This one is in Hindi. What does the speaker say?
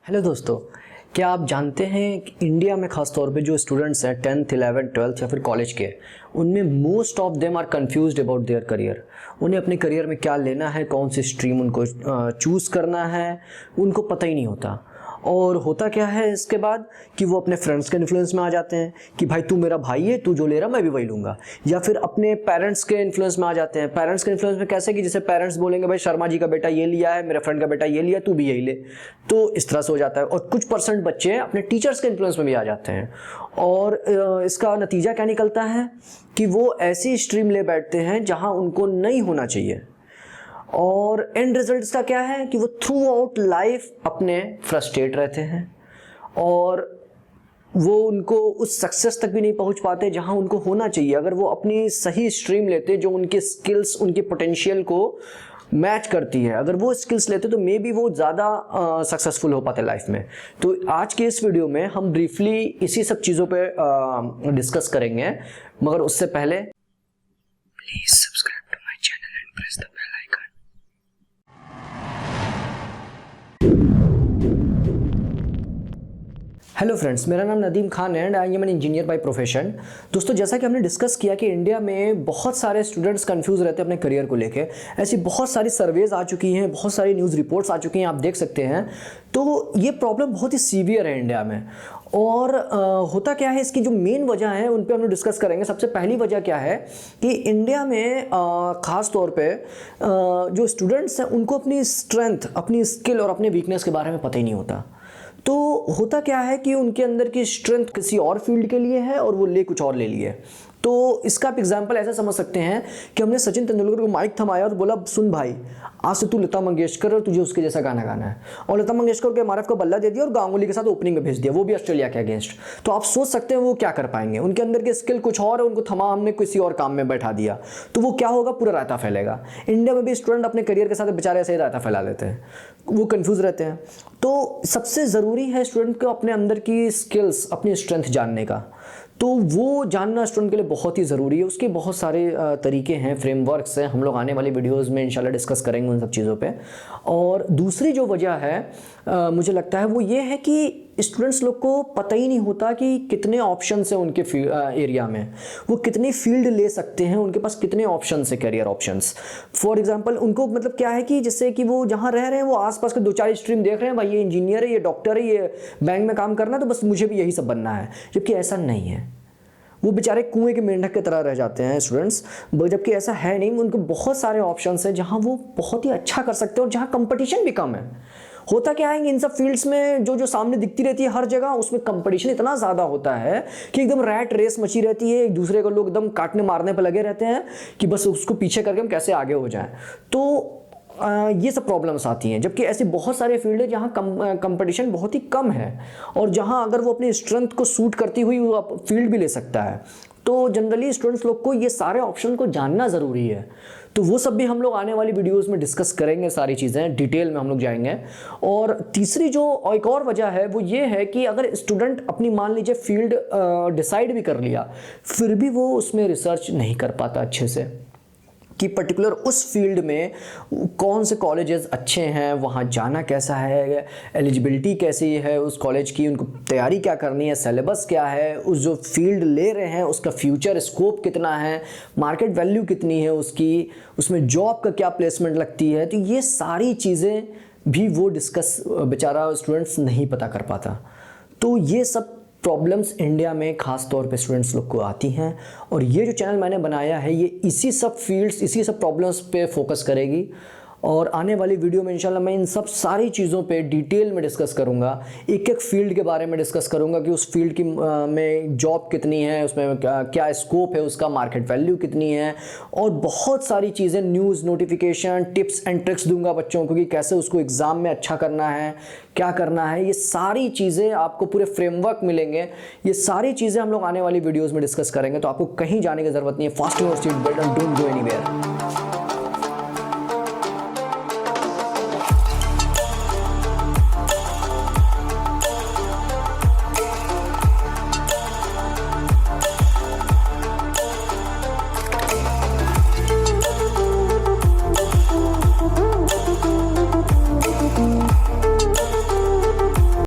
हेलो दोस्तों, क्या आप जानते हैं कि इंडिया में ख़ास तौर पे जो स्टूडेंट्स हैं 10th 11th 12th या फिर कॉलेज के, उनमें most of them are confused about their career. उन्हें अपने करियर में क्या लेना है, कौन सी स्ट्रीम उनको चूज़ करना है, उनको पता ही नहीं होता। और होता क्या है इसके बाद कि वो अपने फ्रेंड्स के इन्फ्लुएंस में आ जाते हैं कि भाई तू मेरा भाई है, तू जो ले रहा मैं भी वही लूँगा। या फिर अपने पेरेंट्स के इन्फ्लुएंस में आ जाते हैं। पेरेंट्स के इन्फ्लुएंस में कैसे कि जैसे पेरेंट्स बोलेंगे भाई शर्मा जी का बेटा ये लिया है, मेरे फ्रेंड का बेटा ये लिया, तू भी यही ले। तो इस तरह से हो जाता है। और कुछ % बच्चे अपने टीचर्स के इन्फ्लुएंस में भी आ जाते हैं। और इसका नतीजा क्या निकलता है कि वो ऐसी स्ट्रीम ले बैठते हैं जहाँ उनको नहीं होना चाहिए। और एंड रिजल्ट का क्या है कि वो थ्रू आउट लाइफ अपने फ्रस्ट्रेट रहते हैं और वो उनको उस सक्सेस तक भी नहीं पहुंच पाते जहां उनको होना चाहिए। अगर वो अपनी सही स्ट्रीम लेते जो उनके स्किल्स, उनके पोटेंशियल को मैच करती है, अगर वो स्किल्स लेते तो मे बी वो ज़्यादा सक्सेसफुल हो पाते लाइफ में। तो आज के इस वीडियो में हम ब्रीफली इसी सब चीज़ों पे डिस्कस करेंगे, मगर उससे पहले please subscribe to my channel and press the bell icon. Hello friends, मेरा नाम नदीम खान है and I am an engineer by profession. दोस्तों, जैसा कि हमने डिस्कस किया कि इंडिया में बहुत सारे स्टूडेंट्स कंफ्यूज रहते हैं अपने करियर को लेके। ऐसी बहुत सारी सर्वेज आ चुकी हैं, बहुत सारी न्यूज़ रिपोर्ट्स आ चुकी हैं, आप देख सकते हैं। तो ये प्रॉब्लम बहुत ही सीवियर है इंडिया में। और होता क्या है, इसकी जो मेन वजह है उन पे हम लोग डिस्कस करेंगे। सबसे पहली वजह क्या है कि इंडिया में ख़ास तौर पे जो स्टूडेंट्स हैं उनको अपनी स्ट्रेंथ, अपनी स्किल और अपने वीकनेस के बारे में पता ही नहीं होता। तो होता क्या है कि उनके अंदर की स्ट्रेंथ किसी और फील्ड के लिए है और वो ले कुछ और ले लिए। तो इसका आप एग्जाम्पल ऐसा समझ सकते हैं कि हमने सचिन तेंदुलकर को माइक थमाया और बोला सुन भाई, आज से तू लता मंगेशकर और तुझे उसके जैसा गाना गाना है। और लता मंगेशकर के एमआरएफ को बल्ला दे दिया और गांगुली के साथ ओपनिंग में भेज दिया, वो भी ऑस्ट्रेलिया के अगेंस्ट। तो आप सोच सकते हैं वो क्या कर पाएंगे। उनके अंदर की स्किल कुछ और है, उनको थमा हमने किसी और काम में बैठा दिया, तो वो क्या होगा, पूरा रायता फैलेगा। इंडिया में भी स्टूडेंट अपने करियर के साथ बेचारे ऐसे ही रायता फैला लेते हैं, वो कंफ्यूज रहते हैं। तो सबसे ज़रूरी है स्टूडेंट को अपने अंदर की स्किल्स, अपनी स्ट्रेंथ जानने का। तो वो जानना स्टूडेंट के लिए बहुत ही ज़रूरी है। उसके बहुत सारे तरीके हैं, फ्रेमवर्क्स हैं, हम लोग आने वाली वीडियोस में इंशाल्लाह डिस्कस करेंगे उन सब चीज़ों पे। और दूसरी जो वजह है मुझे लगता है वो ये है कि स्टूडेंट्स लोग को पता ही नहीं होता कि कितने ऑप्शंस हैं उनके एरिया में, वो कितनी फील्ड ले सकते हैं, उनके पास कितने ऑप्शंस है, करियर ऑप्शंस। फॉर एग्जांपल उनको मतलब क्या है कि जैसे कि वो जहाँ रह रहे हैं वो आसपास के 2-4 स्ट्रीम देख रहे हैं, भाई ये इंजीनियर है, ये डॉक्टर है, ये बैंक में काम करना है, तो बस मुझे भी यही सब बनना है। जबकि ऐसा नहीं है, वो बेचारे कुएं के मेंढक की तरह रह जाते हैं स्टूडेंट्स। जबकि ऐसा है नहीं, उनको बहुत सारे ऑप्शंस हैं जहां वो बहुत ही अच्छा कर सकते हैं और जहां कंपटीशन भी कम है। होता क्या है कि इन सब फील्ड्स में जो सामने दिखती रहती है हर जगह, उसमें कंपटीशन इतना ज़्यादा होता है कि एकदम रैट रेस मची रहती है। एक दूसरे को लोग एकदम काटने मारने पर लगे रहते हैं कि बस उसको पीछे करके हम कैसे आगे हो जाएं। तो ये सब प्रॉब्लम्स आती हैं। जबकि ऐसे बहुत सारे फील्ड है जहाँ कंपटीशन बहुत ही कम है और जहाँ अगर वो अपनी स्ट्रेंथ को सूट करती हुई वो फील्ड भी ले सकता है। तो जनरली स्टूडेंट्स लोग को ये सारे ऑप्शन को जानना ज़रूरी है। तो वो सब भी हम लोग आने वाली वीडियोस में डिस्कस करेंगे, सारी चीज़ें डिटेल में हम लोग जाएंगे। और तीसरी जो एक और वजह है वो ये है कि अगर स्टूडेंट अपनी मान लीजिए फील्ड डिसाइड भी कर लिया, फिर भी वो उसमें रिसर्च नहीं कर पाता अच्छे से कि पर्टिकुलर उस फील्ड में कौन से कॉलेजेस अच्छे हैं, वहाँ जाना कैसा है, एलिजिबिलिटी कैसी है उस कॉलेज की, उनको तैयारी क्या करनी है, सिलेबस क्या है, उस जो फील्ड ले रहे हैं उसका फ्यूचर स्कोप कितना है, मार्केट वैल्यू कितनी है उसकी, उसमें जॉब का क्या प्लेसमेंट लगती है। तो ये सारी चीज़ें भी वो डिस्कस बेचारा स्टूडेंट्स नहीं पता कर पाता। तो ये सब प्रॉब्लम्स इंडिया में ख़ास तौर पे स्टूडेंट्स लोग को आती हैं। और ये जो चैनल मैंने बनाया है ये इसी सब फील्ड्स, इसी सब प्रॉब्लम्स पे फोकस करेगी। और आने वाली वीडियो में इंशाल्लाह मैं इन सब सारी चीज़ों पे डिटेल में डिस्कस करूँगा। एक एक फील्ड के बारे में डिस्कस करूँगा कि उस फील्ड की में जॉब कितनी है, उसमें क्या स्कोप है, उसका मार्केट वैल्यू कितनी है, और बहुत सारी चीज़ें, news, notification, tips and tricks दूंगा बच्चों को कि कैसे उसको एग्ज़ाम में अच्छा करना है, क्या करना है। ये सारी चीज़ें आपको पूरे फ्रेमवर्क मिलेंगे। ये सारी चीज़ें हम लोग आने वाली वीडियोज़ में डिस्कस करेंगे। तो आपको कहीं जाने की ज़रूरत नहीं है। Fast your seat belt and don't go anywhere.